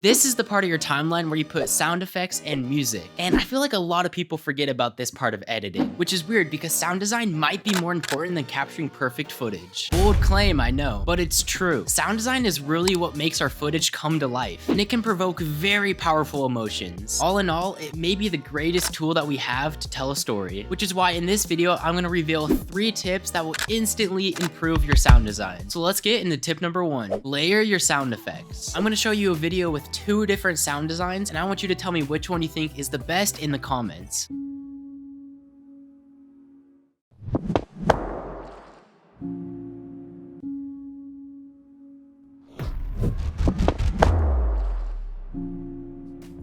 This is the part of your timeline where you put sound effects and music. And I feel like a lot of people forget about this part of editing, which is weird because sound design might be more important than capturing perfect footage. Bold claim, I know, but it's true. Sound design is really what makes our footage come to life, and it can provoke very powerful emotions. All in all, it may be the greatest tool that we have to tell a story, which is why in this video, I'm gonna reveal 3 tips that will instantly improve your sound design. So let's get into tip number 1, layer your sound effects. I'm gonna show you a video with 2 different sound designs, and I want you to tell me which one you think is the best in the comments.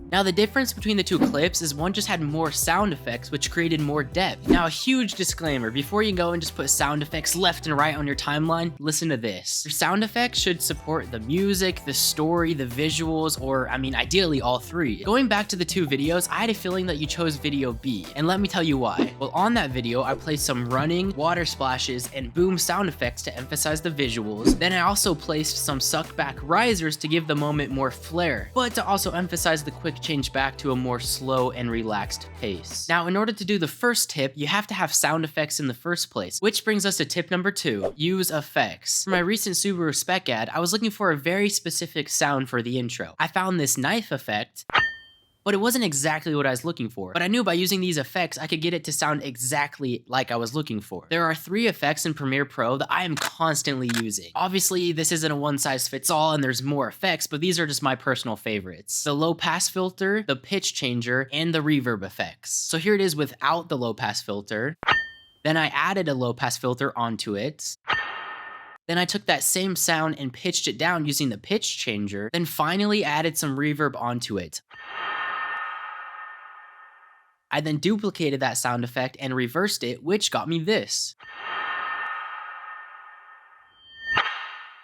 Now the difference between the 2 clips is one just had more sound effects, which created more depth. Now a huge disclaimer, before you go and just put sound effects left and right on your timeline, listen to this. Your sound effects should support the music, the story, the visuals, or I mean ideally all 3. Going back to the 2 videos, I had a feeling that you chose video B, and let me tell you why. Well, on that video, I placed some running, water splashes, and boom sound effects to emphasize the visuals. Then I also placed some suck back risers to give the moment more flair, but to also emphasize the quick change back to a more slow and relaxed pace. Now, in order to do the first tip, you have to have sound effects in the first place, which brings us to tip number 2, use effects. For my recent Subaru spec ad, I was looking for a very specific sound for the intro. I found this knife effect, but it wasn't exactly what I was looking for. But I knew by using these effects, I could get it to sound exactly like I was looking for. There are 3 effects in Premiere Pro that I am constantly using. Obviously, this isn't a one-size-fits-all and there's more effects, but these are just my personal favorites. The low pass filter, the pitch changer, and the reverb effects. So here it is without the low pass filter. Then I added a low pass filter onto it. Then I took that same sound and pitched it down using the pitch changer, then finally added some reverb onto it. I then duplicated that sound effect and reversed it, which got me this.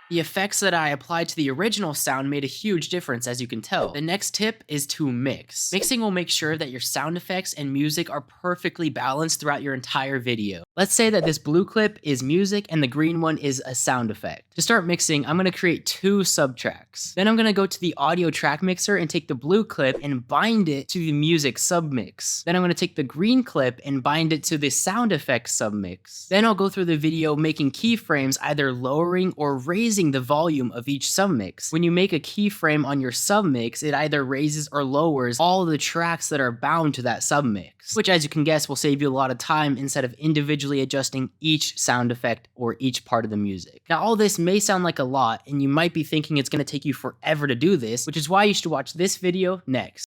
The effects that I applied to the original sound made a huge difference, as you can tell. The next tip is to mix. Mixing will make sure that your sound effects and music are perfectly balanced throughout your entire video. Let's say that this blue clip is music and the green one is a sound effect. To start mixing, I'm going to create 2 subtracks. Then I'm going to go to the audio track mixer and take the blue clip and bind it to the music submix. Then I'm going to take the green clip and bind it to the sound effects submix. Then I'll go through the video making keyframes, either lowering or raising the volume of each submix. When you make a keyframe on your submix, it either raises or lowers all the tracks that are bound to that submix, which, as you can guess, will save you a lot of time instead of individually adjusting each sound effect or each part of the music. Now, all this may sound like a lot, and you might be thinking it's going to take you forever to do this, which is why you should watch this video next.